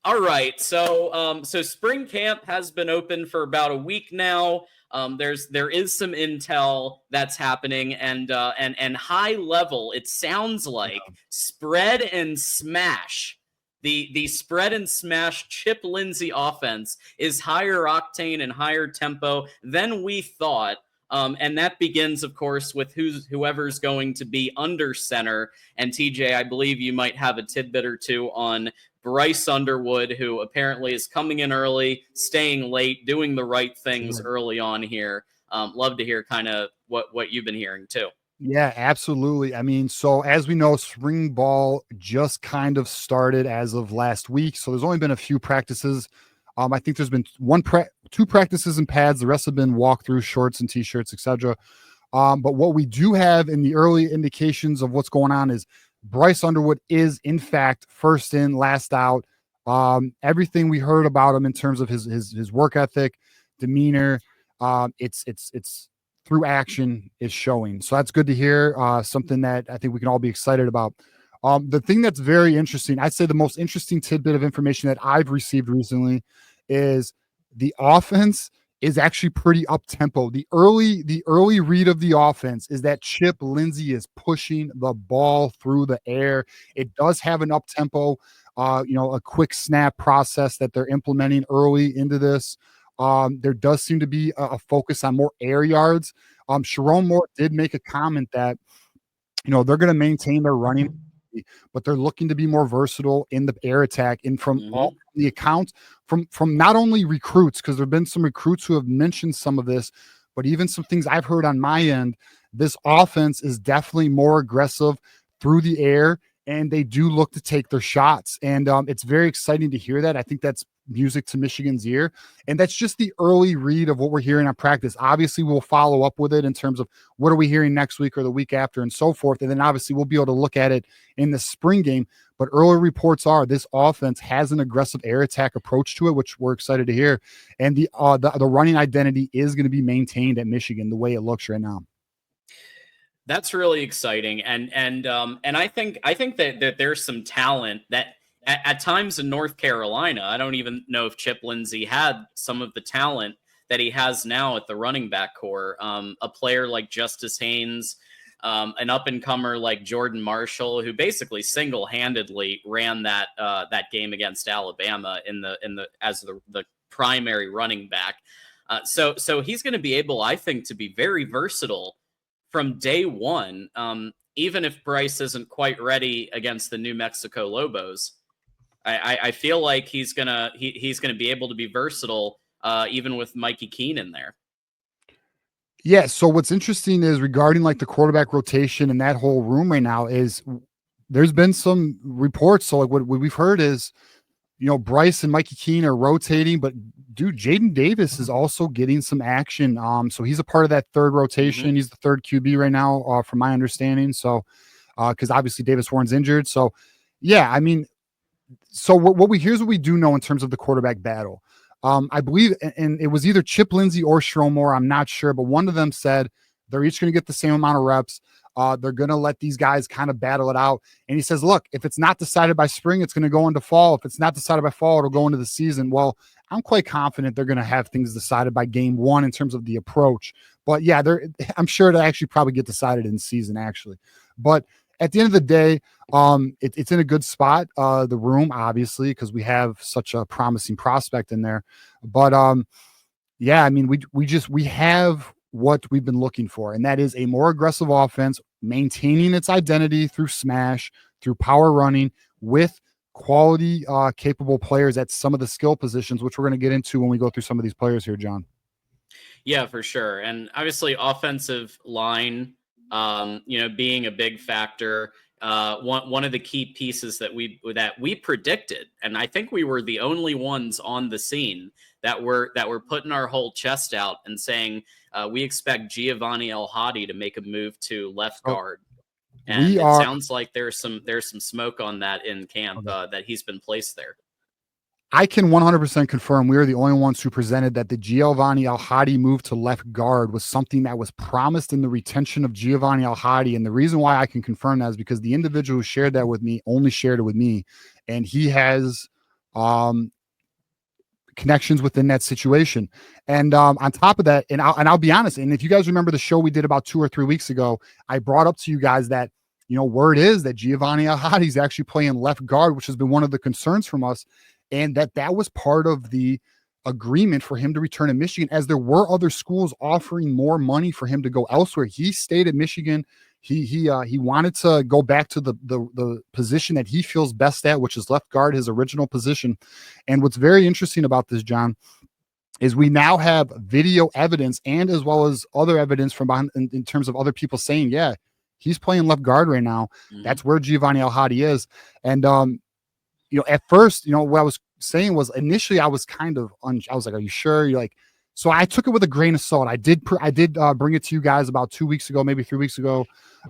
All right, so spring camp has been open for about a week now. There is some intel that's happening, and high level, it sounds like spread and smash. The spread and smash Chip Lindsey offense is higher octane and higher tempo than we thought. And that begins, of course, with whoever's going to be under center. And TJ, I believe you might have a tidbit or two on Bryce Underwood, who apparently is coming in early, staying late, doing the right things early on here. Love to hear kind of what you've been hearing too. Yeah, absolutely. I mean, so as we know, spring ball just kind of started as of last week. So there's only been a few practices. I think there's been two practices in pads. The rest have been walkthrough shorts and t-shirts, etc. But what we do have in the early indications of what's going on is Bryce Underwood is in fact first in, last out. Everything we heard about him in terms of his work ethic, demeanor, it's through action is showing. So that's good to hear. Something that I think we can all be excited about. The thing that's very interesting, I'd say the most interesting tidbit of information that I've received recently is the offense is actually pretty up tempo. The early read of the offense is that Chip Lindsey is pushing the ball through the air. It does have an up tempo, a quick snap process that they're implementing early into this. There does seem to be a focus on more air yards. Sharon Moore did make a comment that, they're going to maintain their running, but they're looking to be more versatile in the air attack. And from all the accounts from not only recruits, because there have been some recruits who have mentioned some of this, but even some things I've heard on my end, this offense is definitely more aggressive through the air, and they do look to take their shots. And it's very exciting to hear that. I think that's music to Michigan's ear. And that's just the early read of what we're hearing on practice. Obviously, we'll follow up with it in terms of what are we hearing next week or the week after and so forth. And then obviously we'll be able to look at it in the spring game. But early reports are this offense has an aggressive air attack approach to it, which we're excited to hear. And the running identity is going to be maintained at Michigan the way it looks right now. That's really exciting. And I think that there's some talent that at times in North Carolina, I don't even know if Chip Lindsey had some of the talent that he has now at the running back core. A player like Justice Haynes, an up-and-comer like Jordan Marshall, who basically single-handedly ran that game against Alabama as the primary running back. So he's going to be able, I think, to be very versatile from day one, even if Bryce isn't quite ready against the New Mexico Lobos. I feel like he's gonna be able to be versatile, even with Mikey Keene in there. Yeah. So what's interesting is regarding like the quarterback rotation and that whole room right now is there's been some reports. So like what we've heard is, Bryce and Mikey Keene are rotating, but dude, Jaden Davis is also getting some action. So he's a part of that third rotation. He's the third QB right now, from my understanding. So, because obviously Davis Warren's injured. So, yeah, I mean, so here's what we do know in terms of the quarterback battle. I believe, and it was either Chip Lindsey or Sharon Moore, I'm not sure, but one of them said they're each going to get the same amount of reps. They're going to let these guys kind of battle it out. And he says, look, if it's not decided by spring, it's going to go into fall. If it's not decided by fall, it'll go into the season. Well, I'm quite confident they're going to have things decided by game one in terms of the approach. But yeah, I'm sure it'll actually probably get decided in season actually. But at the end of the day, it's in a good spot, the room, obviously, because we have such a promising prospect in there. But yeah, I mean, we have what we've been looking for, and that is a more aggressive offense, maintaining its identity through smash, through power running, with quality, capable players at some of the skill positions, which we're going to get into when we go through some of these players here, John. Yeah, for sure. And obviously offensive line, being a big factor. One of the key pieces that we predicted, and I think we were the only ones on the scene that were putting our whole chest out and saying we expect Giovanni El Hadi to make a move to left guard. And sounds like there's some smoke on that in camp, that he's been placed there. I can 100% confirm we are the only ones who presented that the Giovanni El Hadi move to left guard was something that was promised in the retention of Giovanni El Hadi. And the reason why I can confirm that is because the individual who shared that with me only shared it with me. And he has connections within that situation. And on top of that, and I'll be honest, and if you guys remember the show we did about 2 or 3 weeks ago, I brought up to you guys that, word is that Giovanni Alhadi is actually playing left guard, which has been one of the concerns from us, and that was part of the agreement for him to return to Michigan, as there were other schools offering more money for him to go elsewhere. He stayed at Michigan. He wanted to go back to the position that he feels best at, which is left guard, his original position. And what's very interesting about this, John, is we now have video evidence, and as well as other evidence from behind, in terms of other people saying, yeah, he's playing left guard right now. Mm-hmm. That's where Giovanni Alhadi is. And at first, what I was saying was, initially I was kind of I was like, are you sure? You're like, so I took it with a grain of salt. I did bring it to you guys about 2 weeks ago, maybe 3 weeks ago.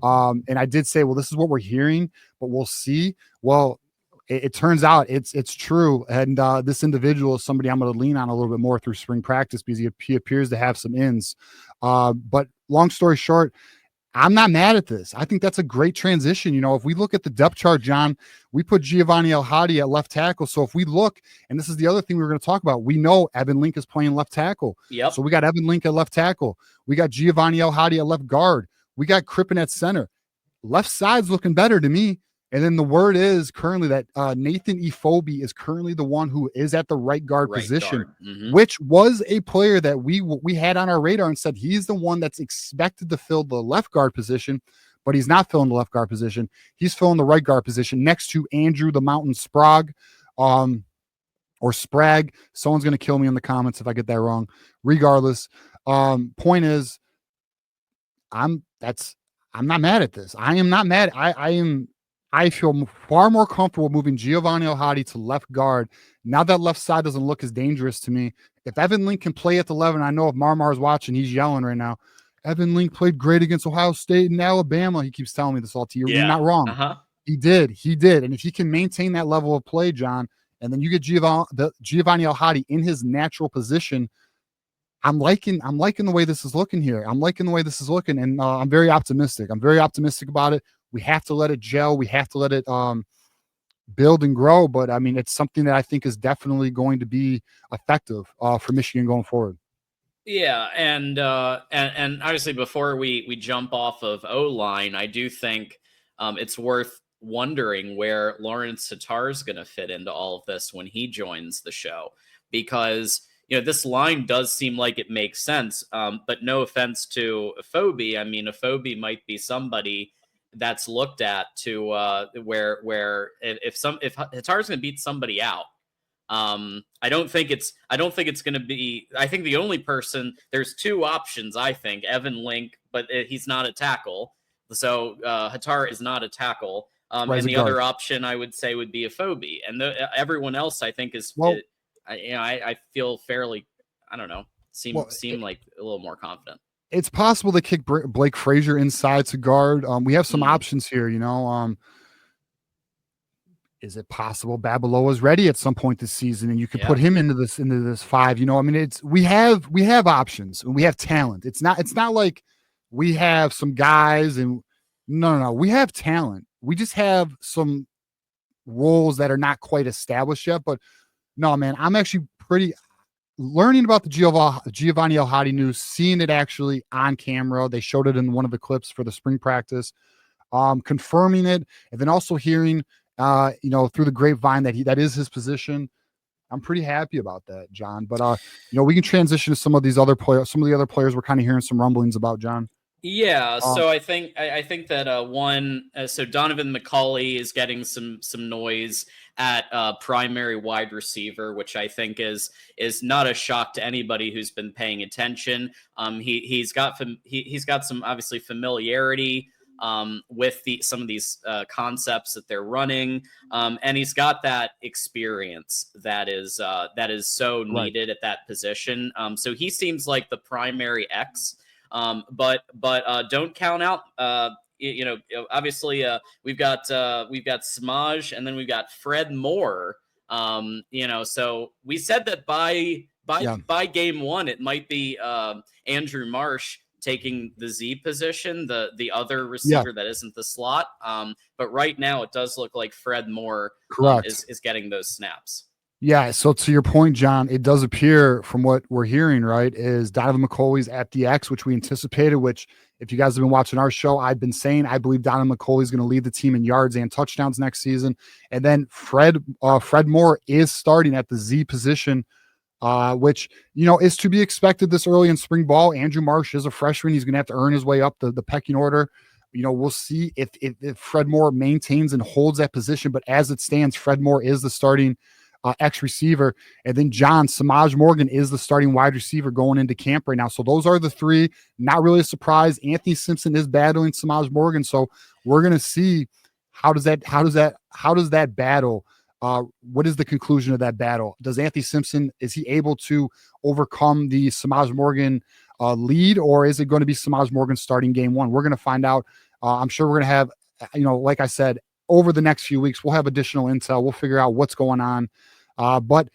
And I did say, well, this is what we're hearing, but we'll see. Well, it turns out it's true. And this individual is somebody I'm going to lean on a little bit more through spring practice, because he appears to have some ins. But long story short, I'm not mad at this. I think that's a great transition. If we look at the depth chart, John, we put Giovanni Alhadi at left tackle. So if we look, and this is the other thing we were going to talk about, we know Evan Link is playing left tackle. Yep. So we got Evan Link at left tackle. We got Giovanni Alhadi at left guard. We got Crippen at center. Left side's looking better to me. And then the word is currently that Nathan Ifobi is currently the one who is at the right guard position, Mm-hmm. which was a player that we had on our radar and said he's the one that's expected to fill the left guard position, but he's not filling the left guard position. He's filling the right guard position next to Andrew the Mountain Sprague, or Sprague. Someone's going to kill me in the comments if I get that wrong. Regardless, point is, I'm not mad at this. I am not mad. I feel far more comfortable moving Giovanni Alhadi to left guard. Now that left side doesn't look as dangerous to me. If Evan Link can play at the 11, I know if Marmar's watching, he's yelling right now. Evan Link played great against Ohio State and Alabama. He keeps telling me this all to you. Yeah. You're not wrong. Uh-huh. He did. And if he can maintain that level of play, John, and then you get Giovanni Alhadi in his natural position, I'm liking the way this is looking here. And I'm very optimistic. I'm very optimistic about it. We have to let it gel. We have to let it build and grow. But I mean, it's something that I think is definitely going to be effective for Michigan going forward. Yeah, and obviously before we jump off of O-line, I do think it's worth wondering where Lawrence Tatar is going to fit into all of this when he joins the show, because this line does seem like it makes sense. But no offense to Afobe, I mean, Afobe might be somebody that's looked at to where if Tatar's going to beat somebody out, I don't think it's going to be. I think the only person, there's two options. I think Evan Link, but he's not a tackle, so Tatar is not a tackle. And the other option I would say would be Afobe, and everyone else I think is. Well, I feel fairly, I don't know, seem like a little more confident. It's possible to kick Blake Frazier inside to guard. We have some options here, is it possible Babaloa is ready at some point this season and you could put him into this 5? I mean, we have options and we have talent. It's not like we have some guys and no, we have talent. We just have some roles that are not quite established yet. But no, man, I'm actually pretty learning about the Giovanni Alhadi news, seeing it actually on camera. They showed it in one of the clips for the spring practice, confirming it, and then also hearing, through the grapevine that is his position. I'm pretty happy about that, John. But we can transition to some of these other players. Some of the other players we're kind of hearing some rumblings about, John. Yeah, so I think that so Donovan McCulley is getting some noise at primary wide receiver, which I think is not a shock to anybody who's been paying attention. He's got some obviously familiarity with some of these concepts that they're running, and he's got that experience that is so needed at that position. So he seems like the primary X. But don't count out. Obviously, we've got Smaj, and then we've got Fred Moore. So we said that by game one, it might be Andrew Marsh taking the Z position, the other receiver that isn't the slot. But right now, it does look like Fred Moore is getting those snaps. Yeah, so to your point, John, it does appear from what we're hearing, right, is Donovan McCulley's at the X, which we anticipated, which if you guys have been watching our show, I've been saying I believe Donovan McCulley is going to lead the team in yards and touchdowns next season. And then Fred Moore is starting at the Z position, which, is to be expected this early in spring ball. Andrew Marsh is a freshman. He's going to have to earn his way up the pecking order. We'll see if Fred Moore maintains and holds that position. But as it stands, Fred Moore is the starting X receiver. And then Samaj Morgan is the starting wide receiver going into camp right now. So those are the three. Not really a surprise. Anthony Simpson is battling Samaj Morgan. So we're going to see how does that battle, what is the conclusion of that battle? Does Anthony Simpson, is he able to overcome the Samaj Morgan lead, or is it going to be Samaj Morgan starting game one? We're going to find out. I'm sure we're going to have, like I said, over the next few weeks, we'll have additional intel. We'll figure out what's going on. But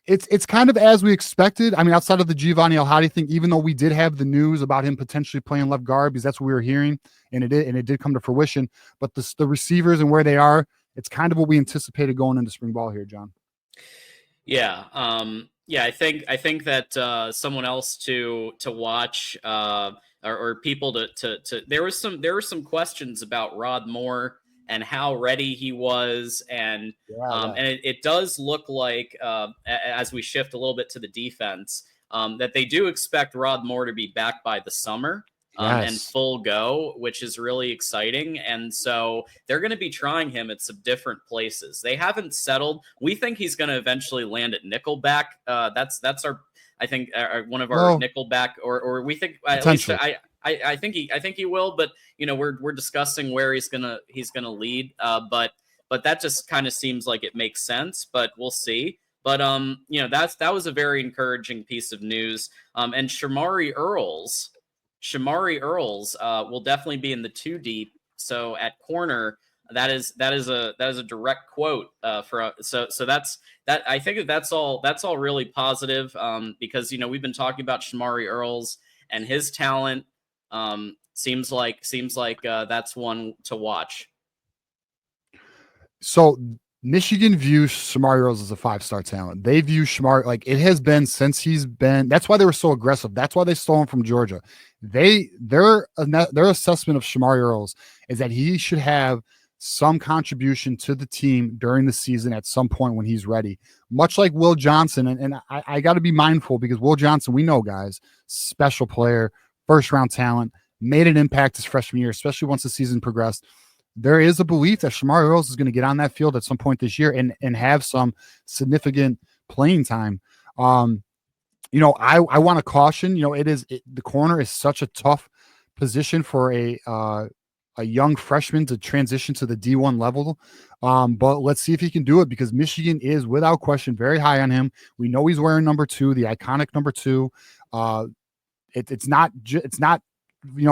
it's kind of as we expected. I mean, outside of the Giovanni El-Hadi thing, even though we did have the news about him potentially playing left guard, because that's what we were hearing, and it did come to fruition. But the receivers and where they are, it's kind of what we anticipated going into spring ball here, John. Yeah. Yeah, I think that someone else to watch, or people to there were some questions about Rod Moore and how ready he was, and it does look like, as we shift a little bit to the defense, that they do expect Rod Moore to be back by the summer. And full go, which is really exciting. And so they're going to be trying him at some different places. They haven't settled. We think he's going to eventually land at nickelback. That's our, I think, one of our nickelback, or we think, at least I think he will. But we're discussing where he's gonna lead. But that just kind of seems like it makes sense. But we'll see. But that was a very encouraging piece of news. And Shamari Earls will definitely be in the 2 deep. So at corner, that is a direct quote so that's that. I think that's all really positive, because we've been talking about Shamari Earls and his talent. Seems like that's one to watch. So Michigan views Shamari Earls as a 5-star talent. They view Shamari, like it has been since he's been. That's why they were so aggressive. That's why they stole him from Georgia. Their assessment of Shamari Earls is that he should have some contribution to the team during the season at some point when he's ready. Much like Will Johnson, and I got to be mindful because Will Johnson, we know, guys, special player, first-round talent, made an impact his freshman year, especially once the season progressed. There is a belief that Shamari Earls is going to get on that field at some point this year and have some significant playing time. I want to caution, the corner is such a tough position for a young freshman to transition to the D1 level. But let's see if he can do it, because Michigan is without question very high on him. We know he's wearing number 2, the iconic number 2. It's not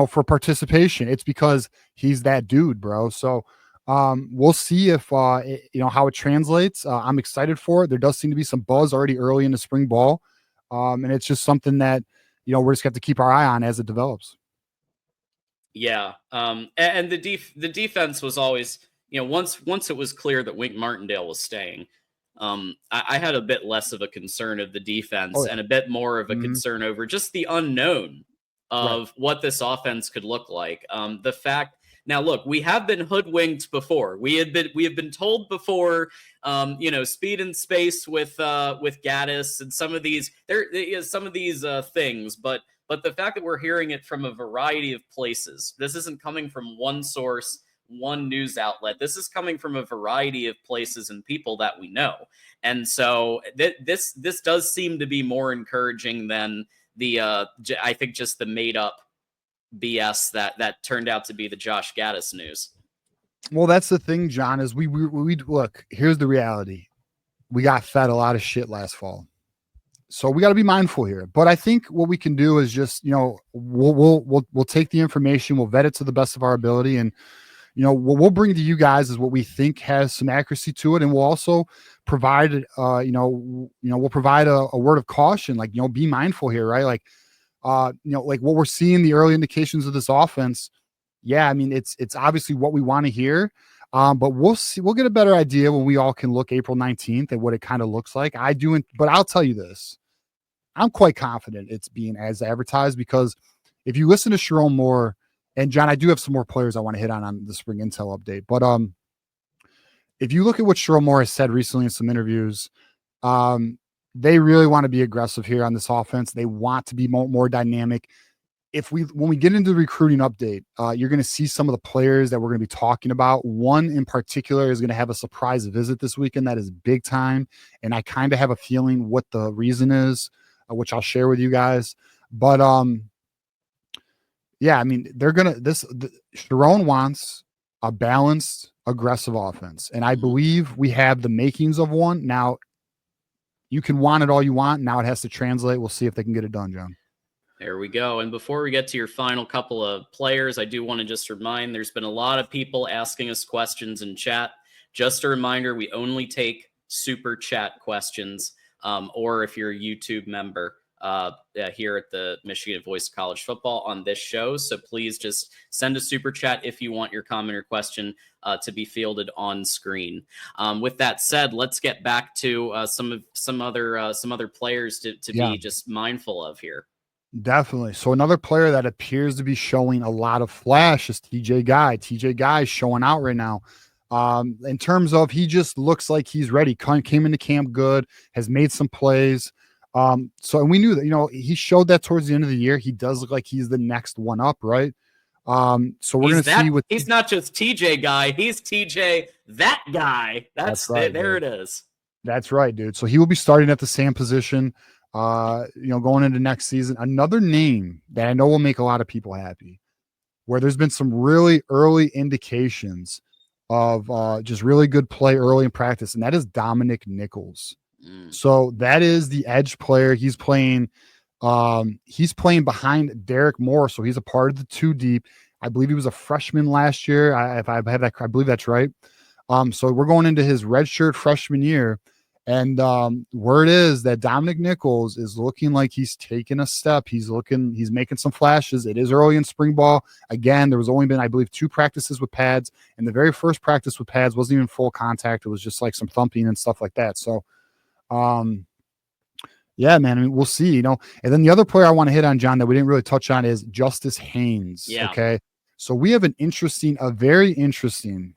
for participation. It's because he's that dude, bro. So we'll see if how it translates. I'm excited for it. There does seem to be some buzz already early in the spring ball, and it's just something that we're just got to keep our eye on as it develops. Yeah, and the defense was always, once it was clear that Wink Martindale was staying, I had a bit less of a concern of the defense and a bit more of a concern over just the unknown of what this offense could look like. The fact, now look, we have been hoodwinked before. We have been told before, speed and space with Gaddis and some of these things, but the fact that we're hearing it from a variety of places, this isn't coming from one source, one news outlet. This is coming from a variety of places and people that we know. And so this does seem to be more encouraging than I think just the made up BS that turned out to be the Josh Gaddis news. Well, that's the thing, John, is we look, here's the reality. We got fed a lot of shit last fall. So we got to be mindful here. But I think what we can do is just, we'll take the information, we'll vet it to the best of our ability, and what we'll bring to you guys is what we think has some accuracy to it, and we'll also provide we'll provide a word of caution, like be mindful here, right? Like like what we're seeing, the early indications of this offense. Yeah, I mean it's obviously what we want to hear, But we'll see. We'll get a better idea when we all can look April 19th at what it kind of looks like. But I'll tell you this. I'm quite confident it's being as advertised, because if you listen to Sharon Moore, and John, I do have some more players I want to hit on the spring intel update. But if you look at what Sharon Moore has said recently in some interviews, they really want to be aggressive here on this offense. They want to be more dynamic. When we get into the recruiting update, you're going to see some of the players that we're going to be talking about. One in particular is going to have a surprise visit this weekend that is big time, and I kind of have a feeling what the reason is, which I'll share with you guys. But yeah, I mean, Sharon wants a balanced, aggressive offense, and I believe we have the makings of one. Now, you can want it all you want. Now it has to translate. We'll see if they can get it done, John. There we go. And before we get to your final couple of players, I do want to just remind there's been a lot of people asking us questions in chat. Just a reminder, we only take super chat questions, or if you're a YouTube member here at the Michigan Voice of College Football on this show. So please just send a super chat if you want your comment or question to be fielded on screen. With that said, let's get back to some other players to be just mindful of here. Definitely. So another player that appears to be showing a lot of flash is TJ Guy. TJ Guy is showing out right now. In terms of, he just looks like he's ready. Came into camp good, has made some plays. And we knew that, he showed that towards the end of the year. He does look like he's the next one up, right? So we're going to see what he's not just TJ Guy, he's TJ that guy. That's right, there it is. That's right, dude. So he will be starting at the same position. Going into next season. Another name that I know will make a lot of people happy, where there's been some really early indications of just really good play early in practice, and that is Dominic Nichols. So that is the edge player. He's playing behind Derek Moore, so he's a part of the two deep. I believe he was a freshman last year. If I have that, I believe that's right. So we're going into his redshirt freshman year. And word is that Dominic Nichols is looking like he's taking a step. He's making some flashes. It is early in spring ball. Again, there was only been, I believe, 2 practices with pads. And the very first practice with pads wasn't even full contact. It was just like some thumping and stuff like that. So, yeah, man, I mean, we'll see, And then the other player I want to hit on, John, that we didn't really touch on is Justice Haynes. Yeah. Okay. So we have a very interesting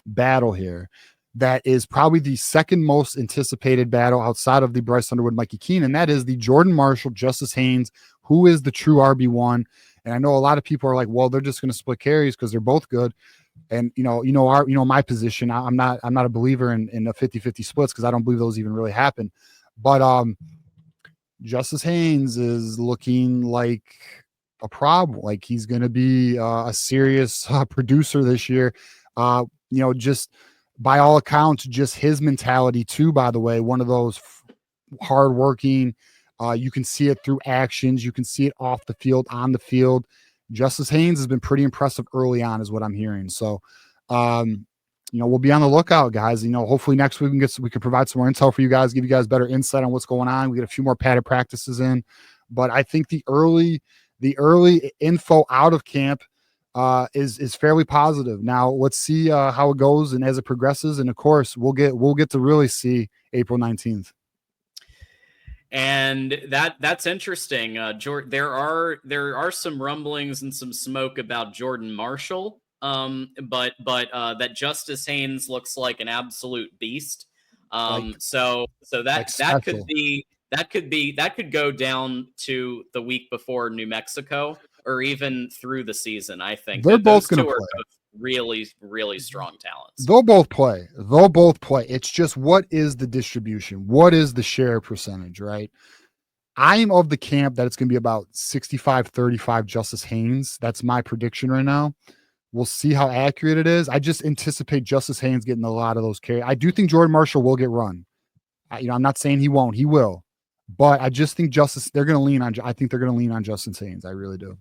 battle here. That is probably the second most anticipated battle outside of the Bryce Underwood, Mikey Keene, and that is the Jordan Marshall, Justice Haynes, who is the true RB1. And I know a lot of people are like, well, they're just going to split carries because they're both good. And my position, I'm not a believer in a 50-50 splits, because I don't believe those even really happen. But Justice Haynes is looking like a problem. Like, he's going to be a serious producer this year. Just by all accounts, just his mentality too, by the way, one of those hardworking, you can see it through actions. You can see it off the field, on the field. Justice Haynes has been pretty impressive early on, is what I'm hearing. So, we'll be on the lookout, guys. Hopefully next week we can provide some more intel for you guys, give you guys better insight on what's going on. We get a few more padded practices in, but I think the early info out of camp is fairly positive. Now let's see how it goes and as it progresses, and of course we'll get to really see April 19th. And that's interesting. There are some rumblings and some smoke about Jordan Marshall, but that Justice Haynes looks like an absolute beast. So that could go down to the week before New Mexico, or even through the season. I think they're both going to play. Both really, really strong talents. They'll both play. It's just, what is the distribution? What is the share percentage, right? I'm of the camp that it's going to be about 65-35 Justice Haynes. That's my prediction right now. We'll see how accurate it is. I just anticipate Justice Haynes getting a lot of those carries. I do think Jordan Marshall will get run. I'm not saying he won't. He will. But I just think I think they're going to lean on Justice Haynes. I really do.